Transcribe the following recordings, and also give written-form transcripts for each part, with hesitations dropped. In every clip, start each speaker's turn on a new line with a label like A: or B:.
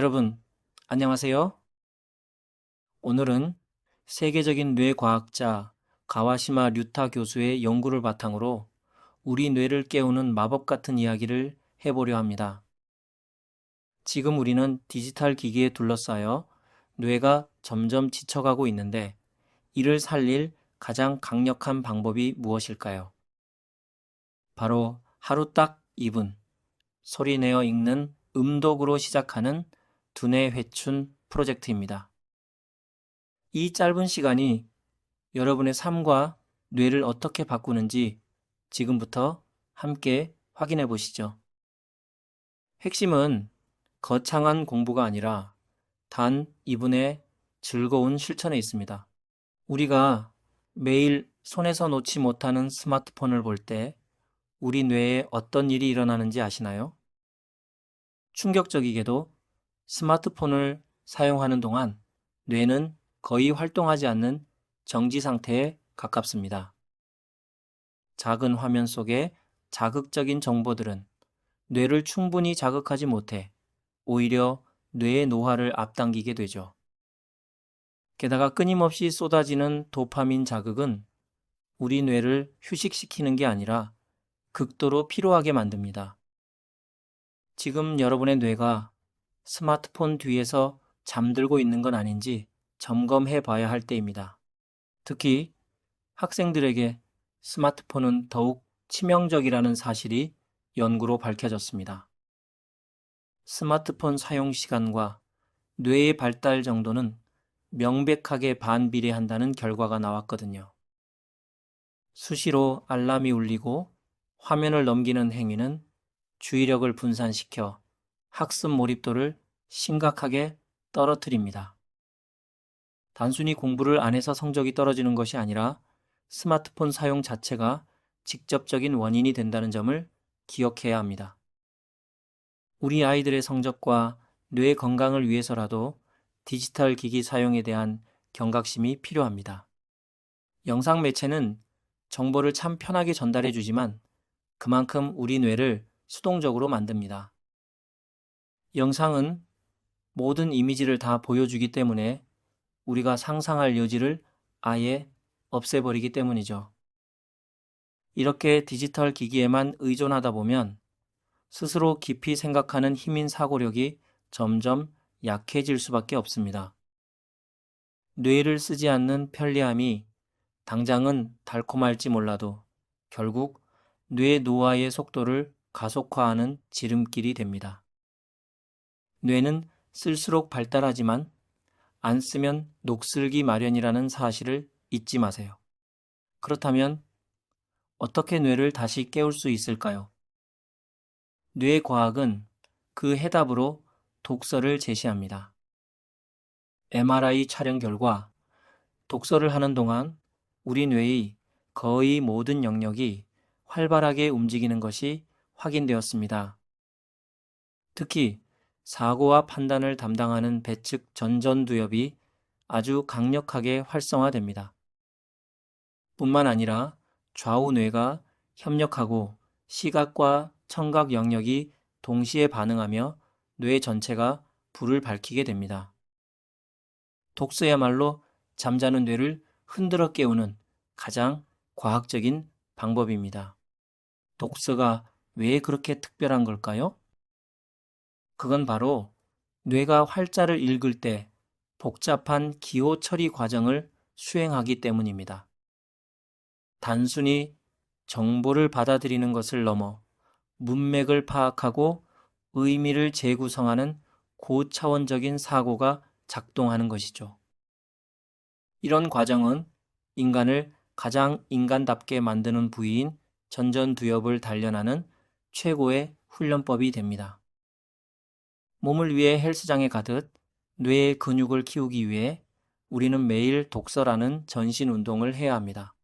A: 여러분, 안녕하세요. 오늘은 세계적인 뇌과학자 가와시마 류타 교수의 연구를 바탕으로 우리 뇌를 깨우는 마법 같은 이야기를 해보려 합니다. 지금 우리는 디지털 기기에 둘러싸여 뇌가 점점 지쳐가고 있는데 이를 살릴 가장 강력한 방법이 무엇일까요? 바로 하루 딱 2분, 소리 내어 읽는 음독으로 시작하는 두뇌 회춘 프로젝트입니다. 이 짧은 시간이 여러분의 삶과 뇌를 어떻게 바꾸는지 지금부터 함께 확인해 보시죠. 핵심은 거창한 공부가 아니라 단 2분의 즐거운 실천에 있습니다. 우리가 매일 손에서 놓지 못하는 스마트폰을 볼 때 우리 뇌에 어떤 일이 일어나는지 아시나요? 충격적이게도 스마트폰을 사용하는 동안 뇌는 거의 활동하지 않는 정지 상태에 가깝습니다. 작은 화면 속의 자극적인 정보들은 뇌를 충분히 자극하지 못해 오히려 뇌의 노화를 앞당기게 되죠. 게다가 끊임없이 쏟아지는 도파민 자극은 우리 뇌를 휴식시키는 게 아니라 극도로 피로하게 만듭니다. 지금 여러분의 뇌가 스마트폰 뒤에서 잠들고 있는 건 아닌지 점검해 봐야 할 때입니다. 특히 학생들에게 스마트폰은 더욱 치명적이라는 사실이 연구로 밝혀졌습니다. 스마트폰 사용 시간과 뇌의 발달 정도는 명백하게 반비례한다는 결과가 나왔거든요. 수시로 알람이 울리고 화면을 넘기는 행위는 주의력을 분산시켜 학습 몰입도를 심각하게 떨어뜨립니다. 단순히 공부를 안 해서 성적이 떨어지는 것이 아니라 스마트폰 사용 자체가 직접적인 원인이 된다는 점을 기억해야 합니다. 우리 아이들의 성적과 뇌 건강을 위해서라도 디지털 기기 사용에 대한 경각심이 필요합니다. 영상 매체는 정보를 참 편하게 전달해 주지만 그만큼 우리 뇌를 수동적으로 만듭니다. 영상은 모든 이미지를 다 보여주기 때문에 우리가 상상할 여지를 아예 없애버리기 때문이죠. 이렇게 디지털 기기에만 의존하다 보면 스스로 깊이 생각하는 힘인 사고력이 점점 약해질 수밖에 없습니다. 뇌를 쓰지 않는 편리함이 당장은 달콤할지 몰라도 결국 뇌 노화의 속도를 가속화하는 지름길이 됩니다. 뇌는 쓸수록 발달하지만 안 쓰면 녹슬기 마련이라는 사실을 잊지 마세요. 그렇다면 어떻게 뇌를 다시 깨울 수 있을까요? 뇌과학은 그 해답으로 독서를 제시합니다. MRI 촬영 결과 독서를 하는 동안 우리 뇌의 거의 모든 영역이 활발하게 움직이는 것이 확인되었습니다. 특히 사고와 판단을 담당하는 배측 전전두엽이 아주 강력하게 활성화됩니다. 뿐만 아니라 좌우 뇌가 협력하고 시각과 청각 영역이 동시에 반응하며 뇌 전체가 불을 밝히게 됩니다. 독서야말로 잠자는 뇌를 흔들어 깨우는 가장 과학적인 방법입니다. 독서가 왜 그렇게 특별한 걸까요? 그건 바로 뇌가 활자를 읽을 때 복잡한 기호 처리 과정을 수행하기 때문입니다. 단순히 정보를 받아들이는 것을 넘어 문맥을 파악하고 의미를 재구성하는 고차원적인 사고가 작동하는 것이죠. 이런 과정은 인간을 가장 인간답게 만드는 부위인 전전두엽을 단련하는 최고의 훈련법이 됩니다. 몸을 위해 헬스장에 가듯 뇌의 근육을 키우기 위해 우리는 매일 독서라는 전신 운동을 해야 합니다.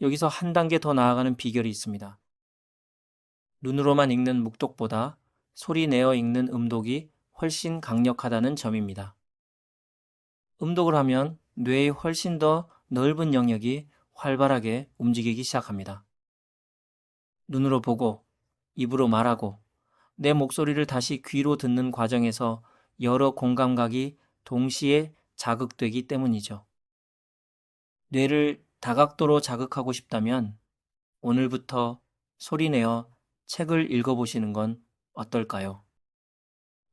A: 여기서 한 단계 더 나아가는 비결이 있습니다. 눈으로만 읽는 묵독보다 소리 내어 읽는 음독이 훨씬 강력하다는 점입니다. 음독을 하면 뇌의 훨씬 더 넓은 영역이 활발하게 움직이기 시작합니다. 눈으로 보고, 입으로 말하고, 내 목소리를 다시 귀로 듣는 과정에서 여러 공감각이 동시에 자극되기 때문이죠. 뇌를 다각도로 자극하고 싶다면 오늘부터 소리내어 책을 읽어보시는 건 어떨까요?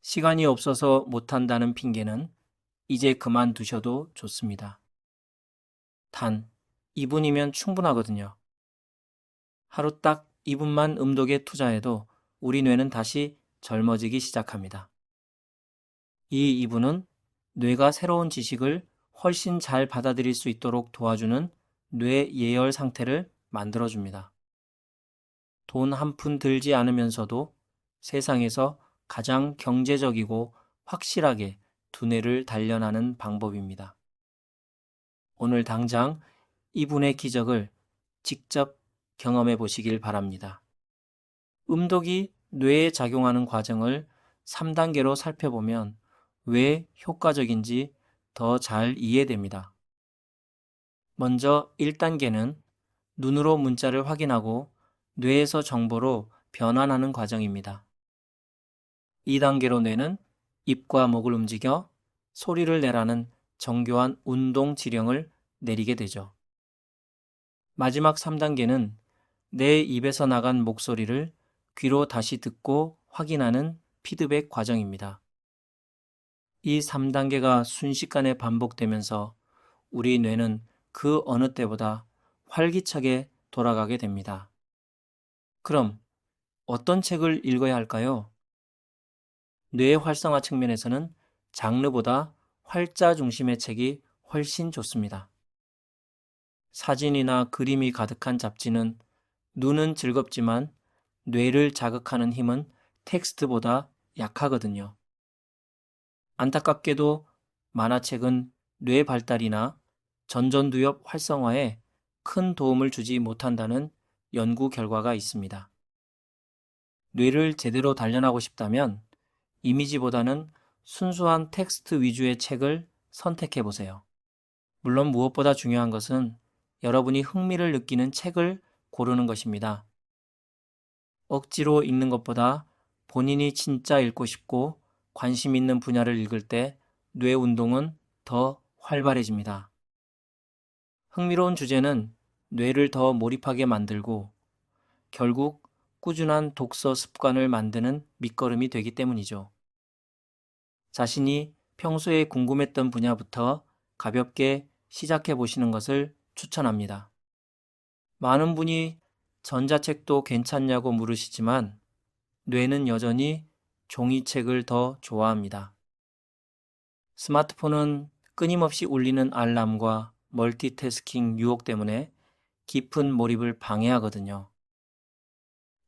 A: 시간이 없어서 못한다는 핑계는 이제 그만두셔도 좋습니다. 단 2분이면 충분하거든요. 하루 딱 2분만 음독에 투자해도 우리 뇌는 다시 젊어지기 시작합니다. 이 2분은 뇌가 새로운 지식을 훨씬 잘 받아들일 수 있도록 도와주는 뇌 예열 상태를 만들어줍니다. 돈 한 푼 들지 않으면서도 세상에서 가장 경제적이고 확실하게 두뇌를 단련하는 방법입니다. 오늘 당장 이분의 기적을 직접 경험해 보시길 바랍니다. 음독이 뇌에 작용하는 과정을 3단계로 살펴보면 왜 효과적인지 더 잘 이해됩니다. 먼저 1단계는 눈으로 문자를 확인하고 뇌에서 정보로 변환하는 과정입니다. 2단계로 뇌는 입과 목을 움직여 소리를 내라는 정교한 운동 지령을 내리게 되죠. 마지막 3단계는 내 입에서 나간 목소리를 귀로 다시 듣고 확인하는 피드백 과정입니다. 이 3단계가 순식간에 반복되면서 우리 뇌는 그 어느 때보다 활기차게 돌아가게 됩니다. 그럼 어떤 책을 읽어야 할까요? 뇌 활성화 측면에서는 장르보다 활자 중심의 책이 훨씬 좋습니다. 사진이나 그림이 가득한 잡지는 눈은 즐겁지만 뇌를 자극하는 힘은 텍스트보다 약하거든요. 안타깝게도 만화책은 뇌 발달이나 전전두엽 활성화에 큰 도움을 주지 못한다는 연구 결과가 있습니다. 뇌를 제대로 단련하고 싶다면 이미지보다는 순수한 텍스트 위주의 책을 선택해 보세요. 물론 무엇보다 중요한 것은 여러분이 흥미를 느끼는 책을 고르는 것입니다. 억지로 읽는 것보다 본인이 진짜 읽고 싶고 관심 있는 분야를 읽을 때 뇌 운동은 더 활발해집니다. 흥미로운 주제는 뇌를 더 몰입하게 만들고 결국 꾸준한 독서 습관을 만드는 밑거름이 되기 때문이죠. 자신이 평소에 궁금했던 분야부터 가볍게 시작해 보시는 것을 추천합니다. 많은 분이 전자책도 괜찮냐고 물으시지만 뇌는 여전히 종이책을 더 좋아합니다. 스마트폰은 끊임없이 울리는 알람과 멀티태스킹 유혹 때문에 깊은 몰입을 방해하거든요.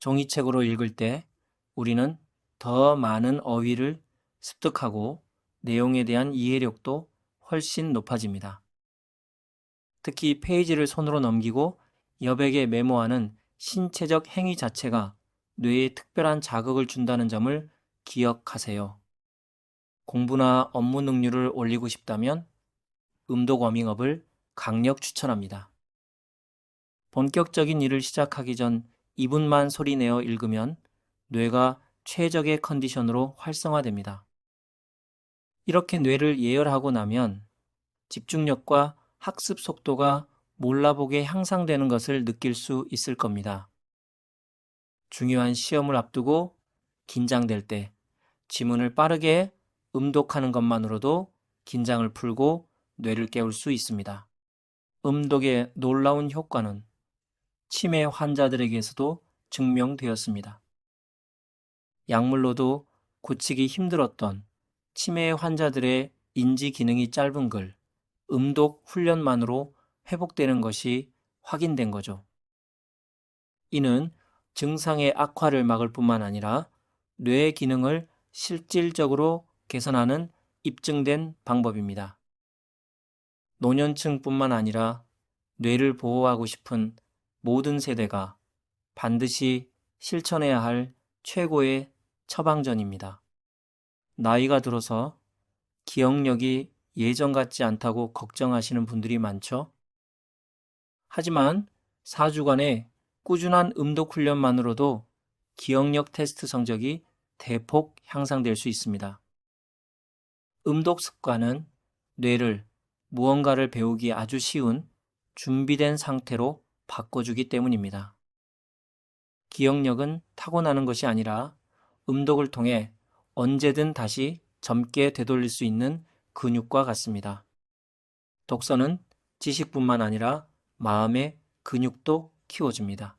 A: 종이책으로 읽을 때 우리는 더 많은 어휘를 습득하고 내용에 대한 이해력도 훨씬 높아집니다. 특히 페이지를 손으로 넘기고 여백에 메모하는 신체적 행위 자체가 뇌에 특별한 자극을 준다는 점을 기억하세요. 공부나 업무 능률을 올리고 싶다면 음독 워밍업을 강력 추천합니다. 본격적인 일을 시작하기 전 2분만 소리내어 읽으면 뇌가 최적의 컨디션으로 활성화됩니다. 이렇게 뇌를 예열하고 나면 집중력과 학습 속도가 몰라보게 향상되는 것을 느낄 수 있을 겁니다. 중요한 시험을 앞두고 긴장될 때 지문을 빠르게 음독하는 것만으로도 긴장을 풀고 뇌를 깨울 수 있습니다. 음독의 놀라운 효과는 치매 환자들에게서도 증명되었습니다. 약물로도 고치기 힘들었던 치매 환자들의 인지 기능이 짧은 글, 음독 훈련만으로 회복되는 것이 확인된 거죠. 이는 증상의 악화를 막을 뿐만 아니라 뇌의 기능을 실질적으로 개선하는 입증된 방법입니다. 노년층뿐만 아니라 뇌를 보호하고 싶은 모든 세대가 반드시 실천해야 할 최고의 처방전입니다. 나이가 들어서 기억력이 예전 같지 않다고 걱정하시는 분들이 많죠? 하지만 4주간의 꾸준한 음독 훈련만으로도 기억력 테스트 성적이 대폭 향상될 수 있습니다. 음독 습관은 뇌를 무언가를 배우기 아주 쉬운 준비된 상태로 바꿔주기 때문입니다. 기억력은 타고나는 것이 아니라 음독을 통해 언제든 다시 젊게 되돌릴 수 있는 근육과 같습니다. 독서는 지식뿐만 아니라 마음의 근육도 키워줍니다.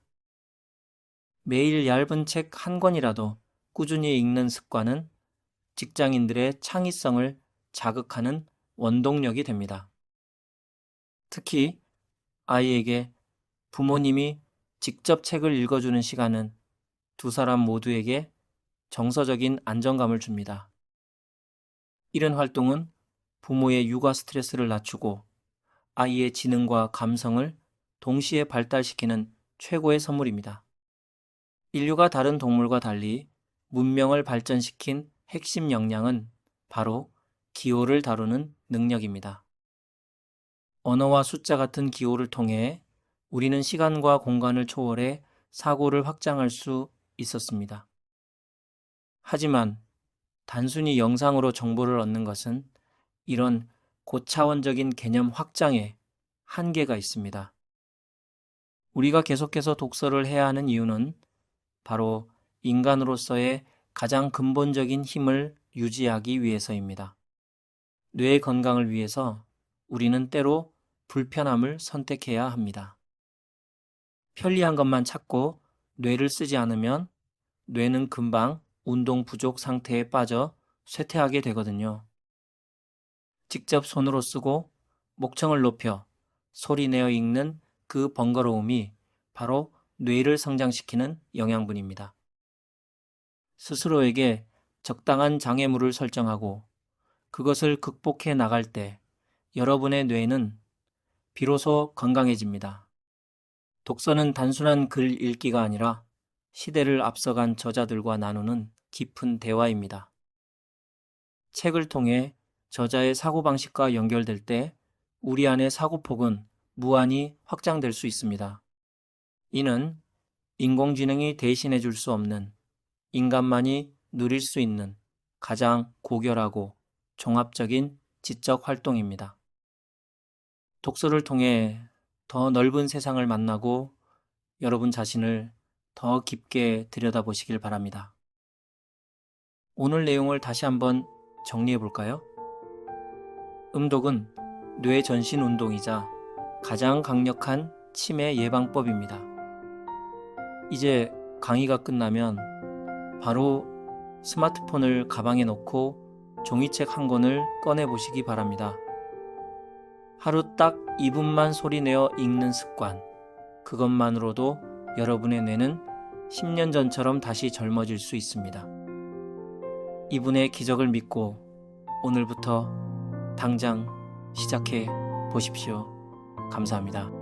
A: 매일 얇은 책 한 권이라도 꾸준히 읽는 습관은 직장인들의 창의성을 자극하는 원동력이 됩니다. 특히 아이에게 부모님이 직접 책을 읽어주는 시간은 두 사람 모두에게 정서적인 안정감을 줍니다. 이런 활동은 부모의 육아 스트레스를 낮추고 아이의 지능과 감성을 동시에 발달시키는 최고의 선물입니다. 인류가 다른 동물과 달리 문명을 발전시킨 핵심 역량은 바로 기호를 다루는 능력입니다. 언어와 숫자 같은 기호를 통해 우리는 시간과 공간을 초월해 사고를 확장할 수 있었습니다. 하지만 단순히 영상으로 정보를 얻는 것은 이런 고차원적인 개념 확장에 한계가 있습니다. 우리가 계속해서 독서를 해야 하는 이유는 바로 인간으로서의 가장 근본적인 힘을 유지하기 위해서입니다. 뇌의 건강을 위해서 우리는 때로 불편함을 선택해야 합니다. 편리한 것만 찾고 뇌를 쓰지 않으면 뇌는 금방 운동 부족 상태에 빠져 쇠퇴하게 되거든요. 직접 손으로 쓰고 목청을 높여 소리내어 읽는 그 번거로움이 바로 뇌를 성장시키는 영양분입니다. 스스로에게 적당한 장애물을 설정하고 그것을 극복해 나갈 때 여러분의 뇌는 비로소 건강해집니다. 독서는 단순한 글 읽기가 아니라 시대를 앞서간 저자들과 나누는 깊은 대화입니다. 책을 통해 저자의 사고방식과 연결될 때 우리 안의 사고폭은 무한히 확장될 수 있습니다. 이는 인공지능이 대신해 줄 수 없는 인간만이 누릴 수 있는 가장 고결하고 종합적인 지적 활동입니다. 독서를 통해 더 넓은 세상을 만나고 여러분 자신을 더 깊게 들여다보시길 바랍니다. 오늘 내용을 다시 한번 정리해 볼까요? 음독은 뇌 전신 운동이자 가장 강력한 치매 예방법입니다. 이제 강의가 끝나면 바로 스마트폰을 가방에 넣고 종이책 한 권을 꺼내 보시기 바랍니다. 하루 딱 2분만 소리내어 읽는 습관, 그것만으로도 여러분의 뇌는 10년 전처럼 다시 젊어질 수 있습니다. 이분의 기적을 믿고 오늘부터 당장 시작해 보십시오. 감사합니다.